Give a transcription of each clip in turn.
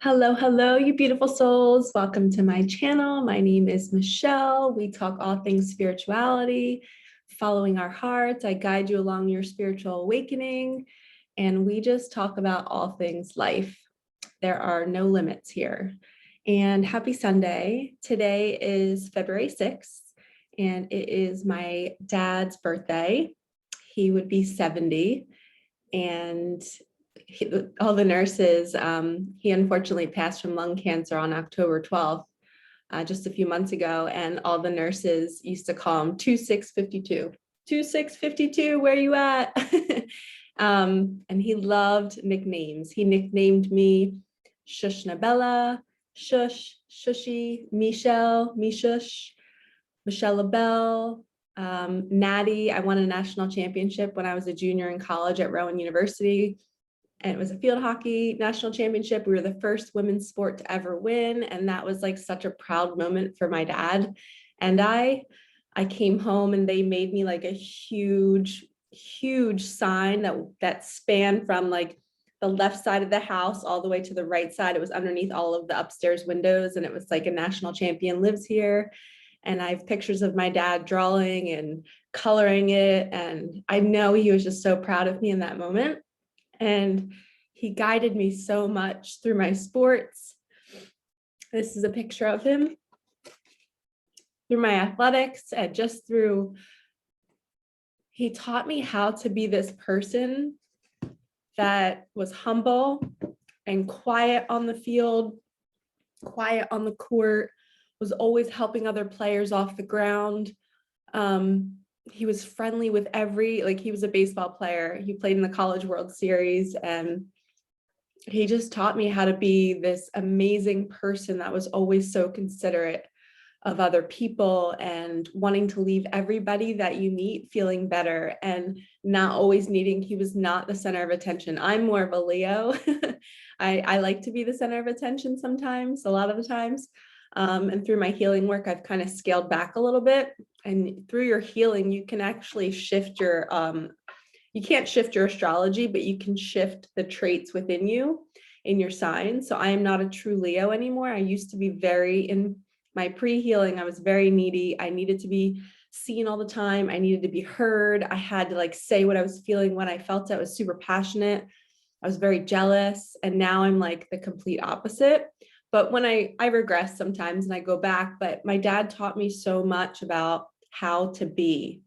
Hello, hello, you beautiful souls. Welcome to my channel. My name is Michelle. We talk all things spirituality, following our hearts. I guide you along your spiritual awakening, and we just talk about all things life. There are no limits here. And happy Sunday. Today is February 6th, and it is my dad's birthday. He would be 70, and all the nurses, he unfortunately passed from lung cancer on October 12th, just a few months ago, and all the nurses used to call him 2652. 2652, where you at? And he loved nicknames. He nicknamed me Shushnabella, Shush, Shushy, Michelle, Mishush, Michelle LaBelle, Natty. I won a national championship when I was a junior in college at Rowan University. And it was a field hockey national championship. We were the first women's sport to ever win. And that was like such a proud moment for my dad. And I came home and they made me like a huge sign that spanned from like the left side of the house all the way to the right side. It was underneath all of the upstairs windows. And it was like a national champion lives here. And I have pictures of my dad drawing and coloring it. And I know he was just so proud of me in that moment. And he guided me so much through my sports. This is a picture of him through my athletics and just through, he taught me how to be this person that was humble and quiet on the field, quiet on the court, was always helping other players off the ground. He was friendly with he was a baseball player. He played in the College World Series, and he just taught me how to be this amazing person that was always so considerate of other people and wanting to leave everybody that you meet feeling better and not always needing, he was not the center of attention. I'm more of a Leo. I like to be the center of attention sometimes, a lot of the times. And through my healing work, I've kind of scaled back a little bit. And through your healing, you can actually shift your, you can't shift your astrology, but you can shift the traits within you in your sign. So I am not a true Leo anymore. I used to be in my pre-healing, I was very needy. I needed to be seen all the time. I needed to be heard. I had to like say what I was feeling when I felt it. I was super passionate. I was very jealous. And now I'm like the complete opposite. But when I regress sometimes and I go back, but my dad taught me so much about how to be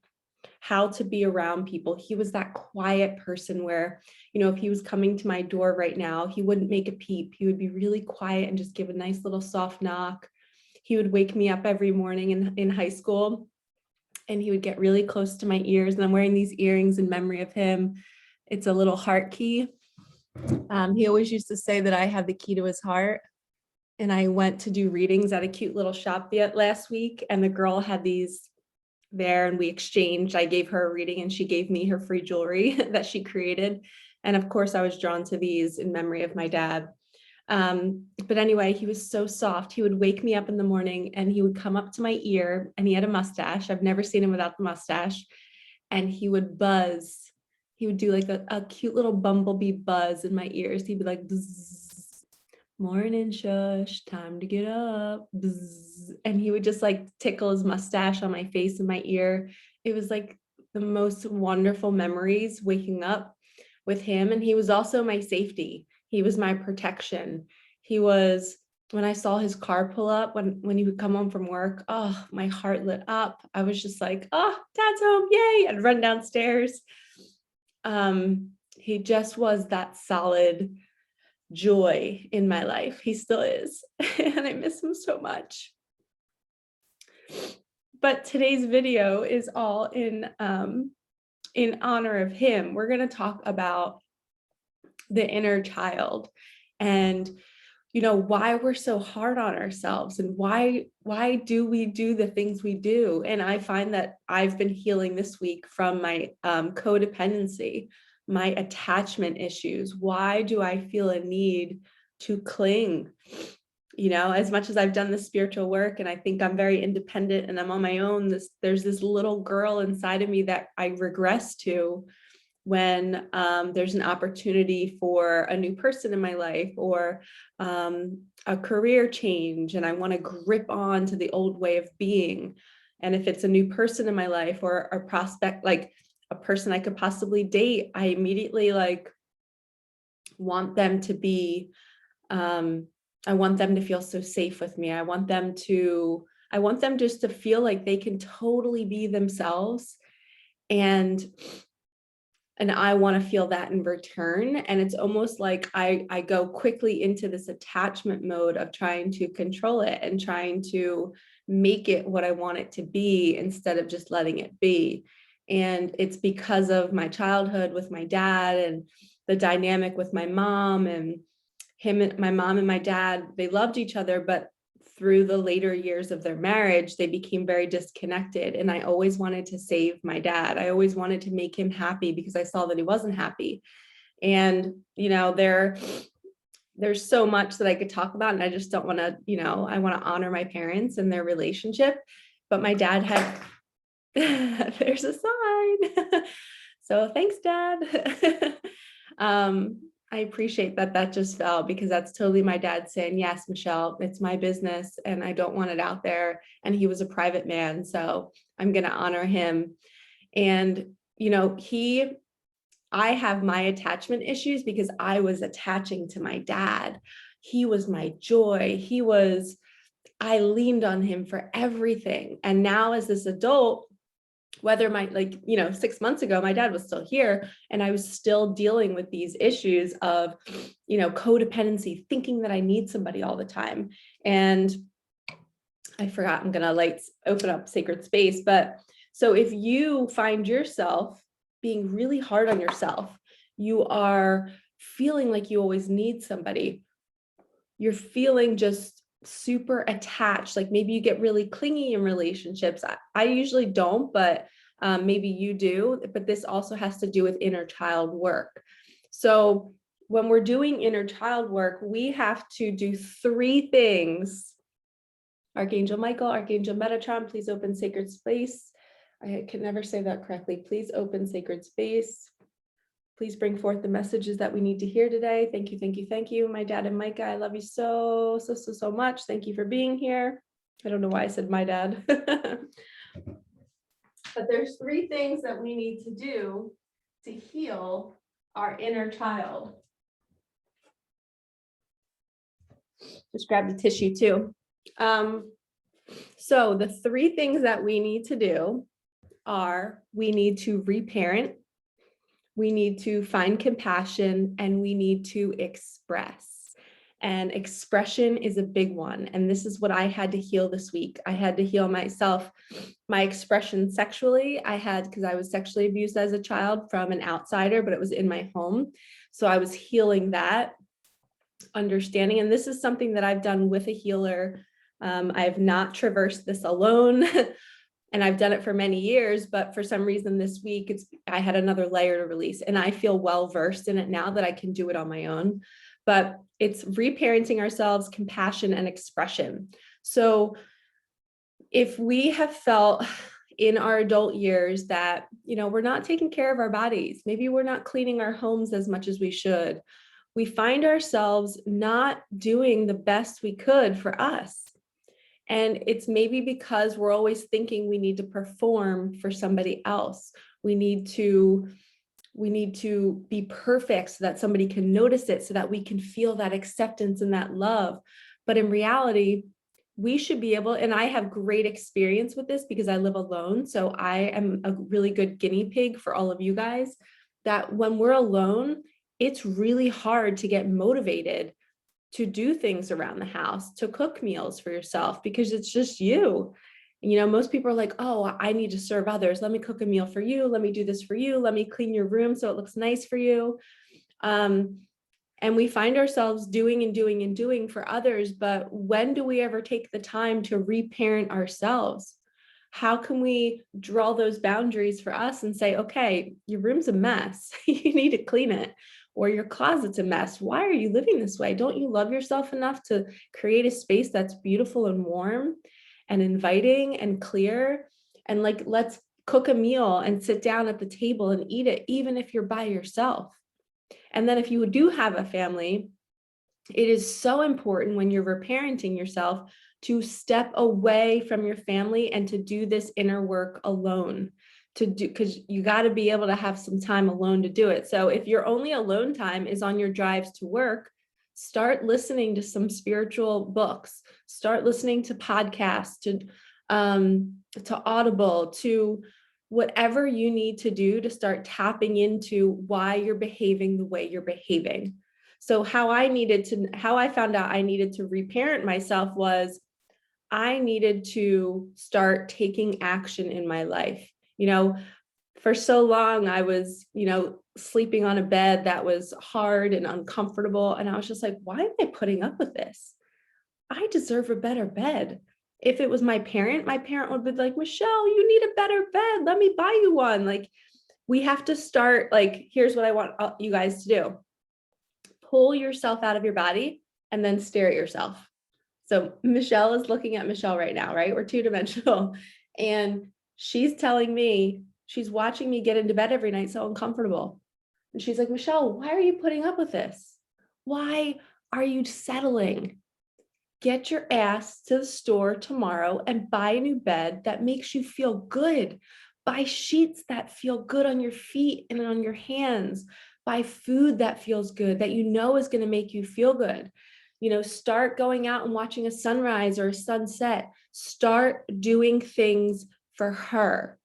around people. He was that quiet person where, if he was coming to my door right now, he wouldn't make a peep. He would be really quiet and just give a nice little soft knock. He would wake me up every morning in high school, and he would get really close to my ears. And I'm wearing these earrings in memory of him. It's a little heart key. He always used to say that I have the key to his heart. And I went to do readings at a cute little shop last week, and the girl had these there and we exchanged. I gave her a reading and she gave me her free jewelry that she created. And of course I was drawn to these in memory of my dad. But anyway, he was so soft. He would wake me up in the morning and he would come up to my ear, and he had a mustache. I've never seen him without the mustache. And he would buzz. He would do like a cute little bumblebee buzz in my ears. He'd be like, bzz, morning shush, time to get up, bzz. And he would just like tickle his mustache on my face and my ear. It was like the most wonderful memories waking up with him. And he was also my safety. He was my protection. He was, when I saw his car pull up, when he would come home from work, oh, my heart lit up. I was just like, oh, dad's home, yay. I'd run downstairs. He just was that solid joy in my life. He still is. And I miss him so much. But today's video is all in honor of him. We're going to talk about the inner child and why we're so hard on ourselves and why do we do the things we do. And I find that I've been healing this week from my codependency, my attachment issues. Why do I feel a need to cling? As much as I've done the spiritual work and I think I'm very independent and I'm on my own, there's this little girl inside of me that I regress to when there's an opportunity for a new person in my life, or a career change, and I want to grip on to the old way of being. And if it's a new person in my life, or a prospect, like a person I could possibly date, I immediately like want them to be, I want them to feel so safe with me. I want them just to feel like they can totally be themselves. And I want to feel that in return. And it's almost like I go quickly into this attachment mode of trying to control it and trying to make it what I want it to be instead of just letting it be. And it's because of my childhood with my dad and the dynamic with my mom, and my mom and my dad, they loved each other, but through the later years of their marriage, they became very disconnected. And I always wanted to save my dad. I always wanted to make him happy because I saw that he wasn't happy. And, there's so much that I could talk about, and I just don't want to, I want to honor my parents and their relationship. But my dad had, there's a sign. So thanks, Dad. I appreciate that just fell, because that's totally my dad saying, yes, Michelle, it's my business and I don't want it out there. And he was a private man, so I'm going to honor him. And, I have my attachment issues because I was attaching to my dad. He was my joy. I leaned on him for everything. And now as this adult, whether 6 months ago, my dad was still here and I was still dealing with these issues of, codependency, thinking that I need somebody all the time. And I forgot, I'm going to open up sacred space. But so if you find yourself being really hard on yourself, you are feeling like you always need somebody, you're feeling just super attached, like maybe you get really clingy in relationships. I usually don't, but maybe you do. But this also has to do with inner child work. So when we're doing inner child work, we have to do 3 things. Archangel Michael, Archangel Metatron, please open sacred space. I can never say that correctly. Please open sacred space. Please bring forth the messages that we need to hear today. Thank you, thank you, thank you. My dad and Micah, I love you so, so, so, so much. Thank you for being here. I don't know why I said my dad. But there's 3 things that we need to do to heal our inner child. Just grab the tissue too. So the 3 things that we need to do are, we need to reparent, we need to find compassion, and we need to express. And expression is a big one. And this is what I had to heal this week. I had to heal myself, my expression sexually. Because I was sexually abused as a child from an outsider, but it was in my home. So I was healing that, understanding. And this is something that I've done with a healer. I've not traversed this alone. And I've done it for many years, but for some reason this week, I had another layer to release, and I feel well versed in it now that I can do it on my own. But it's reparenting ourselves, compassion, and expression. So if we have felt in our adult years that, we're not taking care of our bodies, maybe we're not cleaning our homes as much as we should, we find ourselves not doing the best we could for us. And it's maybe because we're always thinking we need to perform for somebody else. We need to be perfect so that somebody can notice it, so that we can feel that acceptance and that love. But in reality, we should be able, and I have great experience with this because I live alone. So I am a really good guinea pig for all of you guys, that when we're alone, it's really hard to get motivated to do things around the house, to cook meals for yourself, because it's just you. Most people are like, oh, I need to serve others. Let me cook a meal for you. Let me do this for you. Let me clean your room so it looks nice for you. And we find ourselves doing and doing and doing for others. But when do we ever take the time to reparent ourselves? How can we draw those boundaries for us and say, okay, your room's a mess. You need to clean it. Or your closet's a mess. Why are you living this way? Don't you love yourself enough to create a space that's beautiful and warm and inviting and clear? And let's cook a meal and sit down at the table and eat it, even if you're by yourself. And then if you do have a family, it is so important when you're reparenting yourself to step away from your family and to do this inner work alone, because you got to be able to have some time alone to do it. So if your only alone time is on your drives to work, start listening to some spiritual books, start listening to podcasts, to Audible, to whatever you need to do to start tapping into why you're behaving the way you're behaving. So how I found out I needed to reparent myself was I needed to start taking action in my life. For so long I was, sleeping on a bed that was hard and uncomfortable. And I was just like, why am I putting up with this? I deserve a better bed. If it was my parent would be like, Michelle, you need a better bed. Let me buy you one. Like, we have to start, here's what I want you guys to do. Pull yourself out of your body and then stare at yourself. So Michelle is looking at Michelle right now, right? We're two-dimensional. And she's telling me, she's watching me get into bed every night so uncomfortable. And she's like, Michelle, why are you putting up with this? Why are you settling? Get your ass to the store tomorrow and buy a new bed that makes you feel good. Buy sheets that feel good on your feet and on your hands. Buy food that feels good, that is going to make you feel good. Start going out and watching a sunrise or a sunset. Start doing things for her.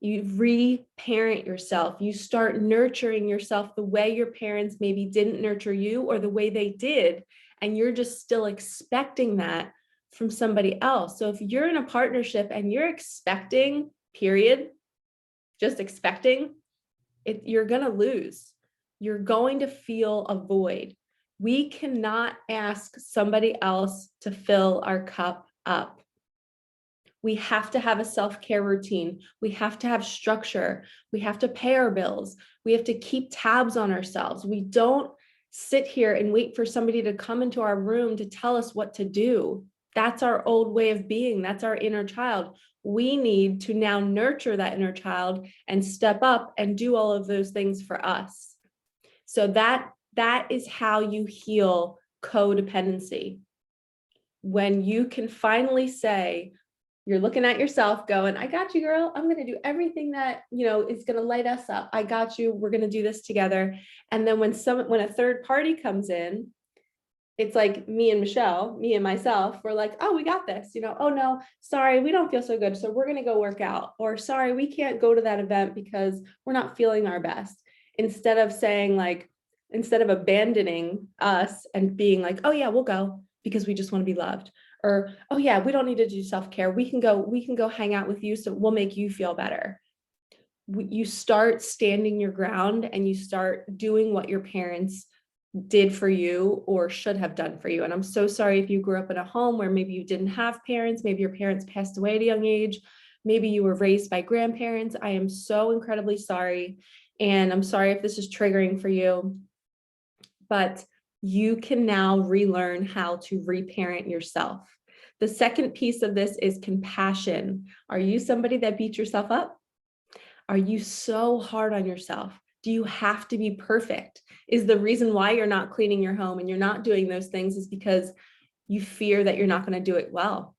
You reparent yourself. You start nurturing yourself the way your parents maybe didn't nurture you, or the way they did, and you're just still expecting that from somebody else. So if you're in a partnership and you're expecting, period, just expecting, you're going to lose. You're going to feel a void. We cannot ask somebody else to fill our cup up. We have to have a self-care routine. We have to have structure. We have to pay our bills. We have to keep tabs on ourselves. We don't sit here and wait for somebody to come into our room to tell us what to do. That's our old way of being. That's our inner child. We need to now nurture that inner child and step up and do all of those things for us. So that is how you heal codependency. When you can finally say, you're looking at yourself going, I got you, girl. I'm going to do everything that, is going to light us up. I got you. We're going to do this together. And then when a third party comes in, it's like me and myself, we're like, oh, we got this, oh no, sorry, we don't feel so good. So we're going to go work out, or sorry, we can't go to that event because we're not feeling our best. Instead of abandoning us and being like, oh yeah, we'll go because we just want to be loved. Or, oh yeah, we don't need to do self-care. We can go hang out with you. So we'll make you feel better. You start standing your ground and you start doing what your parents did for you or should have done for you. And I'm so sorry if you grew up in a home where maybe you didn't have parents, maybe your parents passed away at a young age, maybe you were raised by grandparents. I am so incredibly sorry. And I'm sorry if this is triggering for you, but you can now relearn how to reparent yourself. The second piece of this is compassion. Are you somebody that beats yourself up? Are you so hard on yourself? Do you have to be perfect? Is the reason why you're not cleaning your home and you're not doing those things is because you fear that you're not going to do it well?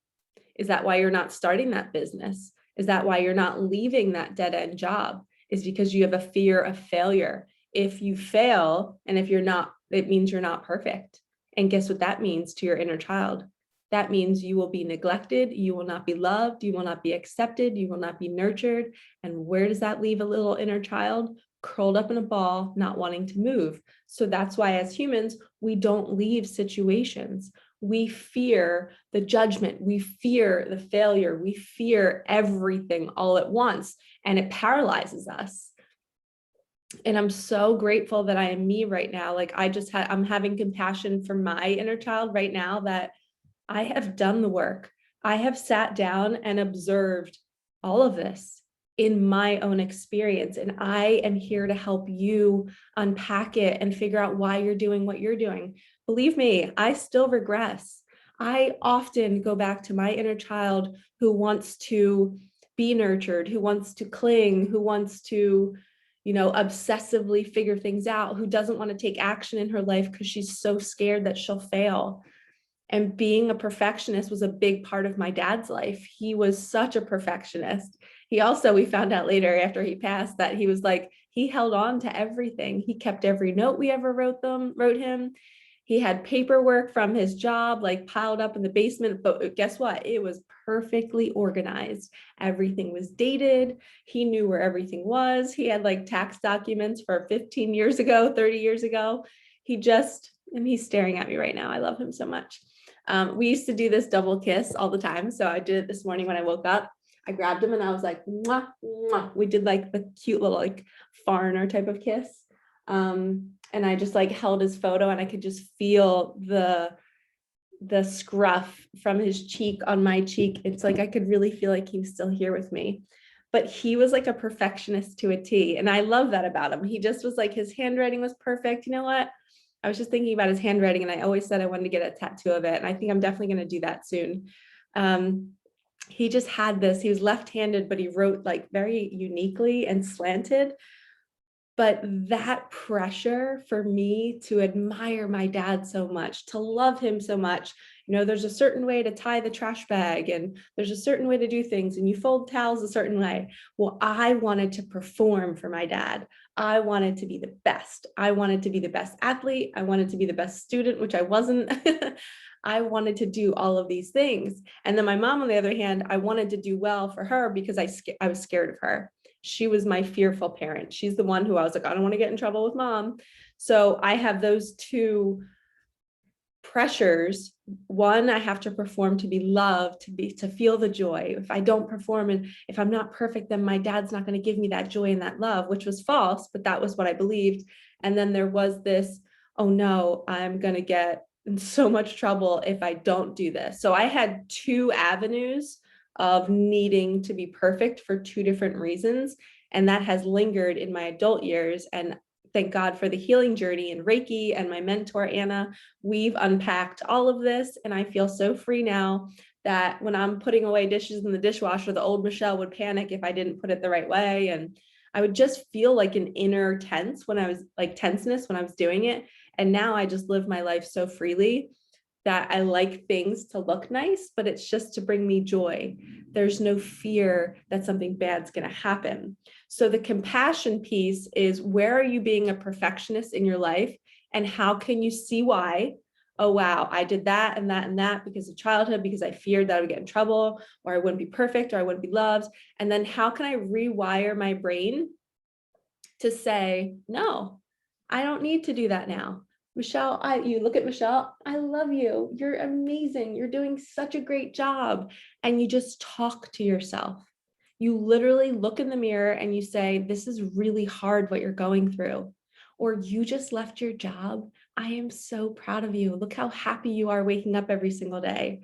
Is that why you're not starting that business? Is that why you're not leaving that dead-end job? Is because you have a fear of failure. If you fail, and if you're not, it means you're not perfect. And guess what that means to your inner child? That means you will be neglected, you will not be loved, you will not be accepted, you will not be nurtured. And where does that leave a little inner child? Curled up in a ball, not wanting to move. So that's why as humans, we don't leave situations. We fear the judgment, we fear the failure, we fear everything all at once, and it paralyzes us. And I'm so grateful that I am me right now. I'm having compassion for my inner child right now, that I have done the work. I have sat down and observed all of this in my own experience. And I am here to help you unpack it and figure out why you're doing what you're doing. Believe me, I still regress. I often go back to my inner child who wants to be nurtured, who wants to cling, who wants to, obsessively figure things out, who doesn't want to take action in her life because she's so scared that she'll fail. And being a perfectionist was a big part of my dad's life. He was such a perfectionist. He also, we found out later after he passed, that he was like, he held on to everything. He kept every note we ever wrote him. He had paperwork from his job like piled up in the basement, but guess what? It was perfectly organized. Everything was dated. He knew where everything was. He had like tax documents for 15 years ago, 30 years ago. And he's staring at me right now. I love him so much. We used to do this double kiss all the time. So I did it this morning when I woke up. I grabbed him and I was like, mwah, mwah. We did like the cute little like foreigner type of kiss. And I just like held his photo and I could just feel the scruff from his cheek on my cheek. It's like I could really feel like he was still here with me. But he was like a perfectionist to a T. And I love that about him. He just was like, his handwriting was perfect. You know what? I was just thinking about his handwriting and I always said I wanted to get a tattoo of it. And I think I'm definitely going to do that soon. He just had this, he was left-handed, but he wrote like very uniquely and slanted. But that pressure for me to admire my dad so much, to love him so much, there's a certain way to tie the trash bag and there's a certain way to do things and you fold towels a certain way. Well, I wanted to perform for my dad. I wanted to be the best. I wanted to be the best athlete. I wanted to be the best student, which I wasn't. I wanted to do all of these things. And then my mom, on the other hand, I wanted to do well for her because I was scared of her. She was my fearful parent. She's the one who I was like, I don't want to get in trouble with mom. So I have those two pressures. One, I have to perform to be loved, to feel the joy. If I don't perform and if I'm not perfect, then my dad's not going to give me that joy and that love, which was false, but that was what I believed. And then there was this, oh no, I'm going to get in so much trouble if I don't do this. So I had two avenues of needing to be perfect for two different reasons. And that has lingered in my adult years. And thank God for the healing journey and Reiki and my mentor, Anna. We've unpacked all of this. And I feel so free now that when I'm putting away dishes in the dishwasher, the old Michelle would panic if I didn't put it the right way. And I would just feel like an inner tenseness when I was doing it. And now I just live my life so freely that I like things to look nice, but it's just to bring me joy. There's no fear that something bad's going to happen. So the compassion piece is, where are you being a perfectionist in your life? And how can you see why? Oh, wow, I did that and that and that because of childhood, because I feared that I would get in trouble, or I wouldn't be perfect, or I wouldn't be loved. And then how can I rewire my brain to say, no, I don't need to do that now. Michelle, you look at Michelle, I love you. You're amazing. You're doing such a great job. And you just talk to yourself. You literally look in the mirror and you say, this is really hard what you're going through. Or you just left your job. I am so proud of you. Look how happy you are waking up every single day.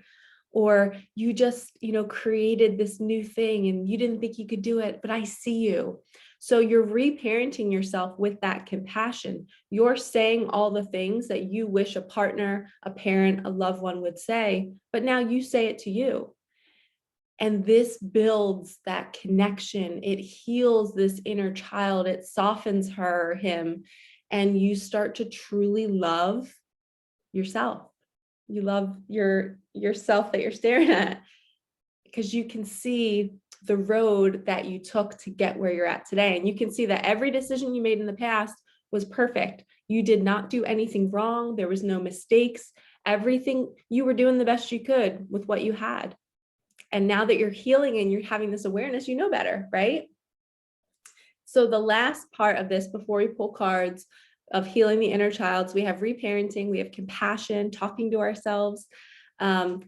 Or you just, created this new thing and you didn't think you could do it, but I see you. So you're reparenting yourself with that compassion. You're saying all the things that you wish a partner, a parent, a loved one would say, but now you say it to you. And this builds that connection. It heals this inner child. It softens her, him, and you start to truly love yourself. You love yourself that you're staring at, because you can see the road that you took to get where you're at today. And you can see that every decision you made in the past was perfect. You did not do anything wrong. There was no mistakes. Everything, you were doing the best you could with what you had. And now that you're healing and you're having this awareness, you know better, right? So the last part of this, before we pull cards, of healing the inner child, so we have reparenting, we have compassion, talking to ourselves,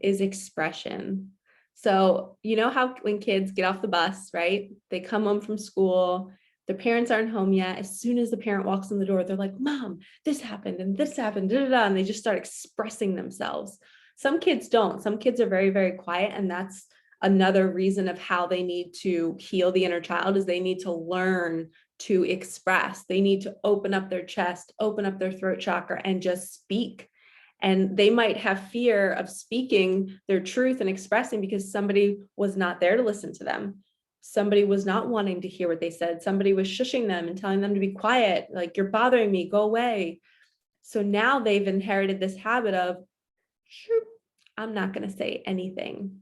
is expression. So you know how when kids get off the bus, right? They come home from school, their parents aren't home yet. As soon as the parent walks in the door, they're like, Mom, this happened and this happened, da, da, da, and they just start expressing themselves. Some kids don't. Some kids are very, very quiet, and that's another reason of how they need to heal the inner child, is they need to learn to express. They need to open up their chest, open up their throat chakra, and just speak. And they might have fear of speaking their truth and expressing because somebody was not there to listen to them. Somebody was not wanting to hear what they said. Somebody was shushing them and telling them to be quiet, like, you're bothering me, go away. So now they've inherited this habit of, I'm not going to say anything.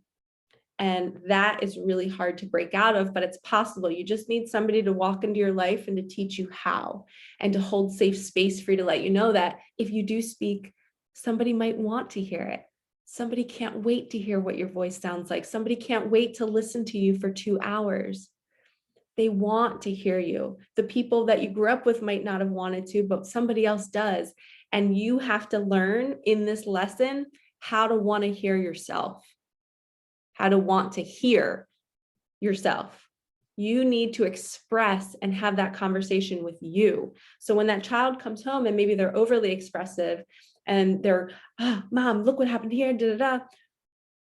And that is really hard to break out of, but it's possible. You just need somebody to walk into your life and to teach you how, and to hold safe space for you, to let you know that if you do speak, somebody might want to hear it. Somebody can't wait to hear what your voice sounds like. Somebody can't wait to listen to you for 2 hours. They want to hear you. The people that you grew up with might not have wanted to, but somebody else does. And you have to learn in this lesson how to want to hear yourself, how to want to hear yourself. You need to express and have that conversation with you. So when that child comes home and maybe they're overly expressive and they're, oh, Mom, look what happened here, da, da, da.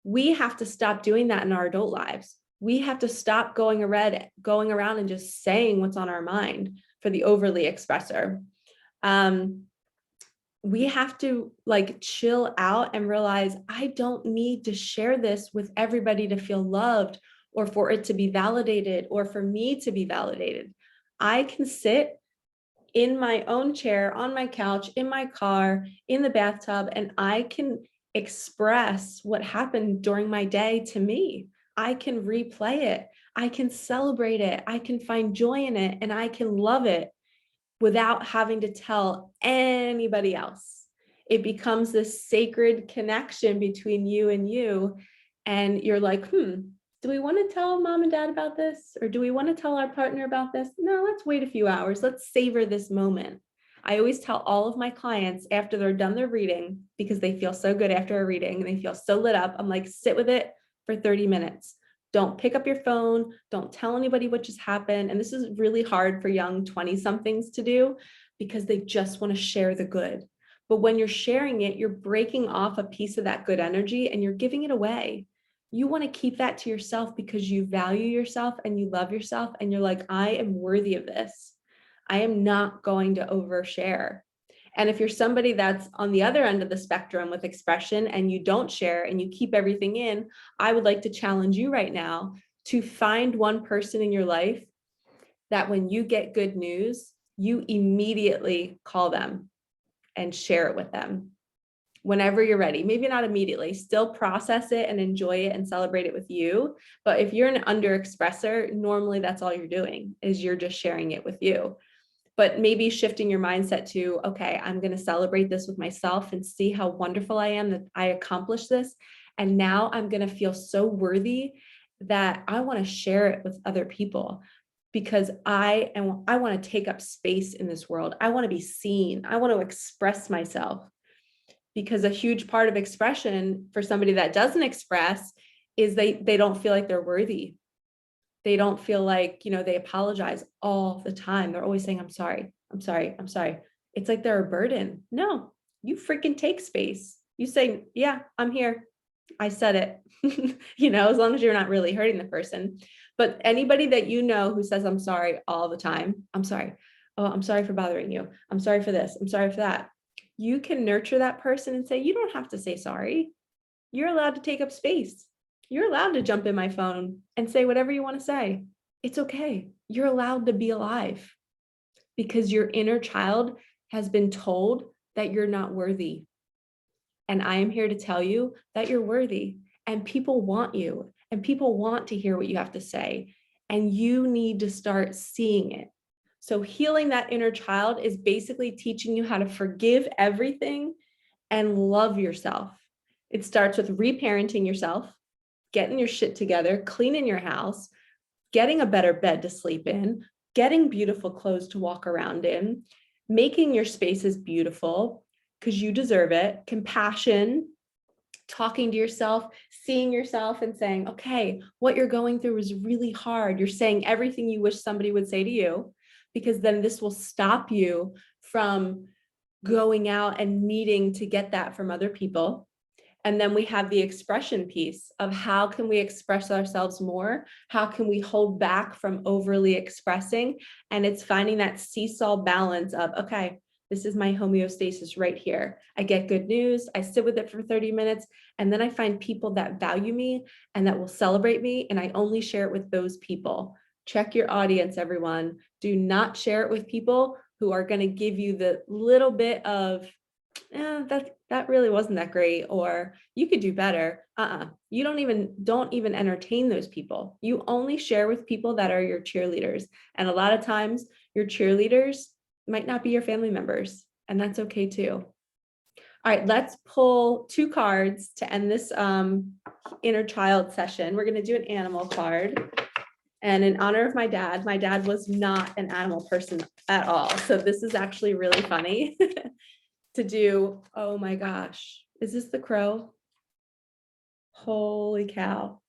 We have to stop doing that in our adult lives. We have to stop going around and just saying what's on our mind for the overly expressor. We have to like chill out and realize, I don't need to share this with everybody to feel loved, or for it to be validated, or for me to be validated. I can sit in my own chair, on my couch, in my car, in the bathtub, and I can express what happened during my day to me. I can replay it. I can celebrate it. I can find joy in it, and I can love it without having to tell anybody else. It becomes this sacred connection between you, and you're like, do we want to tell Mom and Dad about this? Or do we want to tell our partner about this? No, let's wait a few hours. Let's savor this moment. I always tell all of my clients after they're done their reading, because they feel so good after a reading and they feel so lit up. I'm like, sit with it for 30 minutes. Don't pick up your phone. Don't tell anybody what just happened. And this is really hard for young 20-somethings to do, because they just want to share the good. But when you're sharing it, you're breaking off a piece of that good energy and you're giving it away. You want to keep that to yourself because you value yourself and you love yourself. And you're like, I am worthy of this. I am not going to overshare. And if you're somebody that's on the other end of the spectrum with expression and you don't share and you keep everything in, I would like to challenge you right now to find one person in your life that when you get good news, you immediately call them and share it with them whenever you're ready. Maybe not immediately, still process it and enjoy it and celebrate it with you. But if you're an under-expresser, normally that's all you're doing, is you're just sharing it with you. But maybe shifting your mindset to, okay, I'm going to celebrate this with myself and see how wonderful I am that I accomplished this. And now I'm going to feel so worthy that I want to share it with other people, because I want to take up space in this world. I want to be seen. I want to express myself, because a huge part of expression for somebody that doesn't express is they don't feel like they're worthy. They don't feel like, they apologize all the time. They're always saying, I'm sorry, I'm sorry, I'm sorry. It's like they're a burden. No, you freaking take space. You say, yeah, I'm here. I said it, as long as you're not really hurting the person. But anybody that who says, I'm sorry all the time, I'm sorry. Oh, I'm sorry for bothering you. I'm sorry for this. I'm sorry for that. You can nurture that person and say, you don't have to say sorry. You're allowed to take up space. You're allowed to jump in my phone and say whatever you want to say. It's okay. You're allowed to be alive, because your inner child has been told that you're not worthy. And I am here to tell you that you're worthy, and people want you, and people want to hear what you have to say, and you need to start seeing it. So healing that inner child is basically teaching you how to forgive everything and love yourself. It starts with reparenting yourself, getting your shit together, cleaning your house, getting a better bed to sleep in, getting beautiful clothes to walk around in, making your spaces beautiful because you deserve it, compassion, talking to yourself, seeing yourself and saying, okay, what you're going through is really hard. You're saying everything you wish somebody would say to you, because then this will stop you from going out and needing to get that from other people. And then we have the expression piece of how can we express ourselves more? How can we hold back from overly expressing? And it's finding that seesaw balance of, okay, This is my homeostasis right here. I get good news. I sit with it for 30 minutes, and then I find people that value me and that will celebrate me, and I only share it with those people. Check your audience, everyone. Do not share it with people who are going to give you the little bit of, that really wasn't that great, or you could do better. You don't even entertain those people. You only share with people that are your cheerleaders. And a lot of times your cheerleaders might not be your family members, and that's okay too. All right, let's pull 2 cards to end this inner child session. We're going to do an animal card. And in honor of my dad was not an animal person at all. So this is actually really funny to do. Oh my gosh. Is this the crow? Holy cow.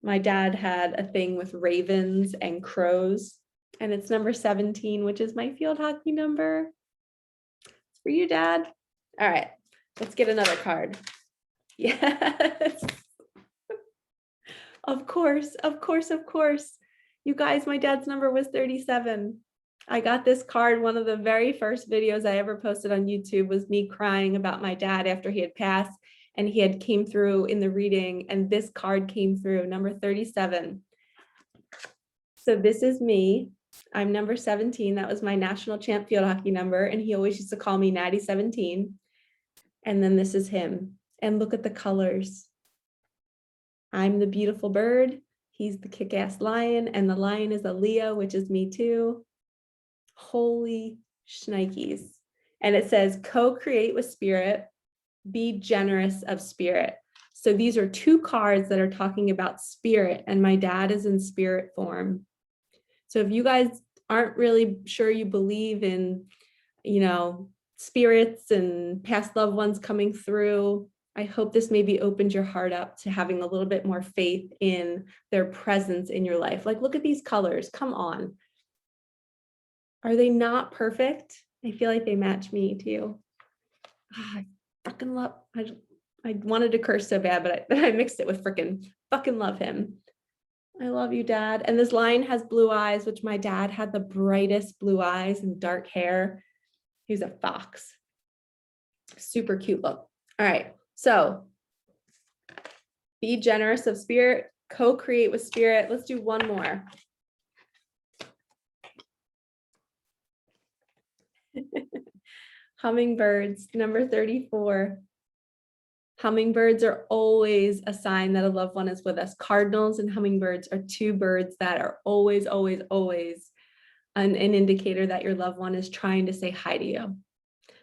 My dad had a thing with ravens and crows, and it's number 17, which is my field hockey number. It's for you, Dad. All right, let's get another card. Yes. Of course, of course, of course. You guys, my dad's number was 37. I got this card. One of the very first videos I ever posted on YouTube was me crying about my dad after he had passed, and he had came through in the reading, and this card came through, number 37. So this is me. I'm number 17. That was my national champ field hockey number, and he always used to call me Natty 17. And then this is him. And look at the colors. I'm the beautiful bird. He's the kick-ass lion, and the lion is a Leo, which is me too. Holy shnikes. And it says, co-create with spirit, be generous of spirit. So these are 2 cards that are talking about spirit, and my dad is in spirit form. So if you guys aren't really sure you believe in, spirits and past loved ones coming through, I hope this maybe opened your heart up to having a little bit more faith in their presence in your life. Like, look at these colors. Come on. Are they not perfect? I feel like they match me too. I fucking love, I wanted to curse so bad, but I mixed it with fucking love him. I love you, Dad. And this lion has blue eyes, which my dad had the brightest blue eyes and dark hair. He's a fox. Super cute look. All right. So be generous of spirit, co-create with spirit. Let's do one more. Hummingbirds, number 34. Hummingbirds are always a sign that a loved one is with us. Cardinals and hummingbirds are 2 birds that are always, always, always an indicator that your loved one is trying to say hi to you.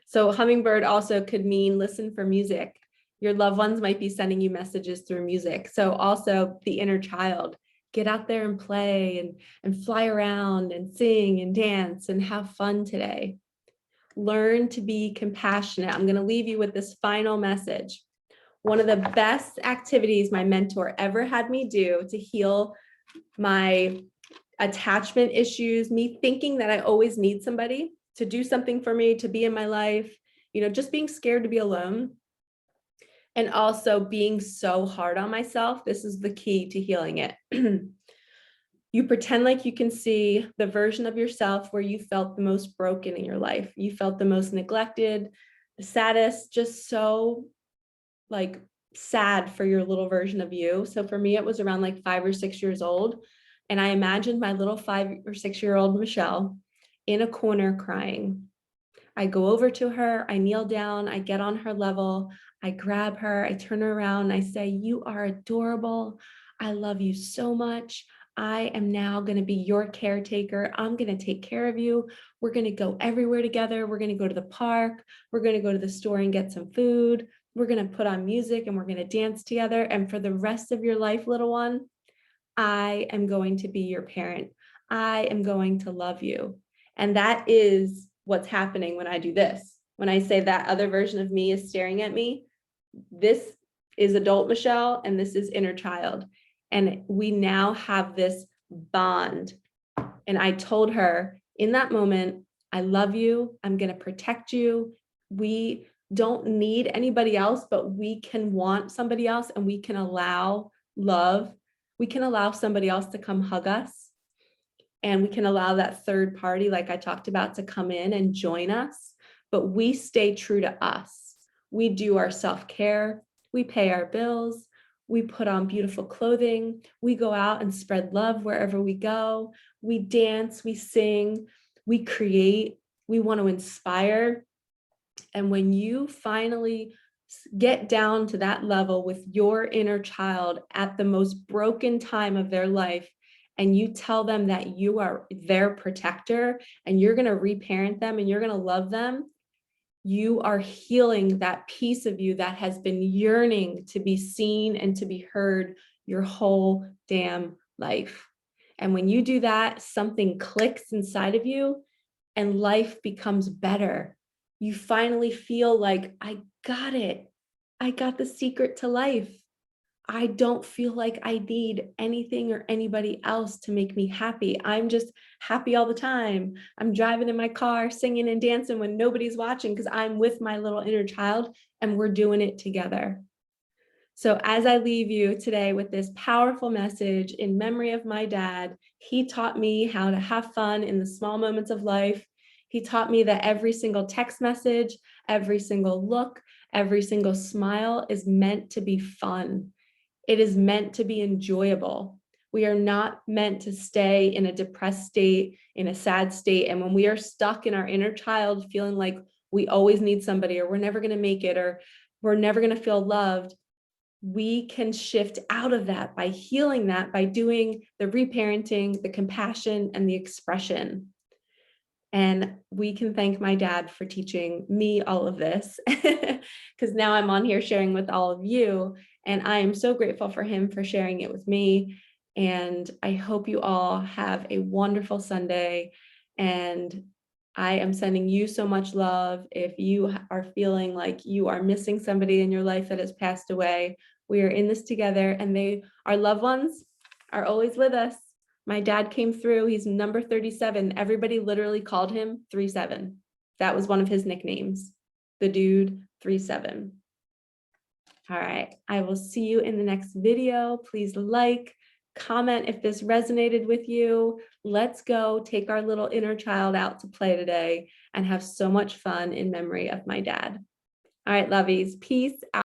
So hummingbird also could mean listen for music. Your loved ones might be sending you messages through music. So also the inner child, get out there and play and fly around and sing and dance and have fun today. Learn to be compassionate. I'm going to leave you with this final message. One of the best activities my mentor ever had me do to heal my attachment issues, me thinking that I always need somebody to do something for me, to be in my life, just being scared to be alone. And also being so hard on myself. This is the key to healing it. You pretend like you can see the version of yourself where you felt the most broken in your life. You felt the most neglected, the saddest, just so sad for your little version of you. So for me, it was around 5 or 6 years old. And I imagined my little 5 or 6-year-old Michelle in a corner crying. I go over to her, I kneel down, I get on her level, I grab her, I turn her around, I say, you are adorable. I love you so much. I am now going to be your caretaker. I'm going to take care of you. We're going to go everywhere together. We're going to go to the park. We're going to go to the store and get some food. We're going to put on music and we're going to dance together. And for the rest of your life, little one, I am going to be your parent. I am going to love you. And that is what's happening when I do this. When I say that other version of me is staring at me, this is adult Michelle and this is inner child. And we now have this bond. And I told her in that moment, I love you. I'm going to protect you. We don't need anybody else, but we can want somebody else and we can allow love. We can allow somebody else to come hug us. and we can allow that third party, like I talked about, to come in and join us, but we stay true to us. We do our self-care, we pay our bills, we put on beautiful clothing, we go out and spread love wherever we go, we dance, we sing, we create, we want to inspire. And when you finally get down to that level with your inner child at the most broken time of their life, and you tell them that you are their protector and you're going to reparent them and you're going to love them, you are healing that piece of you that has been yearning to be seen and to be heard your whole damn life. And when you do that, something clicks inside of you and life becomes better. You finally feel like, I got it. I got the secret to life. I don't feel like I need anything or anybody else to make me happy. I'm just happy all the time. I'm driving in my car, singing and dancing when nobody's watching because I'm with my little inner child and we're doing it together. So as I leave you today with this powerful message in memory of my dad, he taught me how to have fun in the small moments of life. He taught me that every single text message, every single look, every single smile is meant to be fun. It is meant to be enjoyable. We are not meant to stay in a depressed state, in a sad state. And when we are stuck in our inner child, feeling like we always need somebody, or we're never going to make it, or we're never going to feel loved, we can shift out of that by healing that, by doing the reparenting, the compassion, and the expression. And we can thank my dad for teaching me all of this, because now I'm on here sharing with all of you. And I am so grateful for him for sharing it with me. And I hope you all have a wonderful Sunday. And I am sending you so much love. If you are feeling like you are missing somebody in your life that has passed away, we are in this together, and our loved ones are always with us. My dad came through. He's number 37. Everybody literally called him 37. That was one of his nicknames. The dude 37. All right. I will see you in the next video. Please like, comment if this resonated with you. Let's go take our little inner child out to play today and have so much fun in memory of my dad. All right, lovies. Peace out.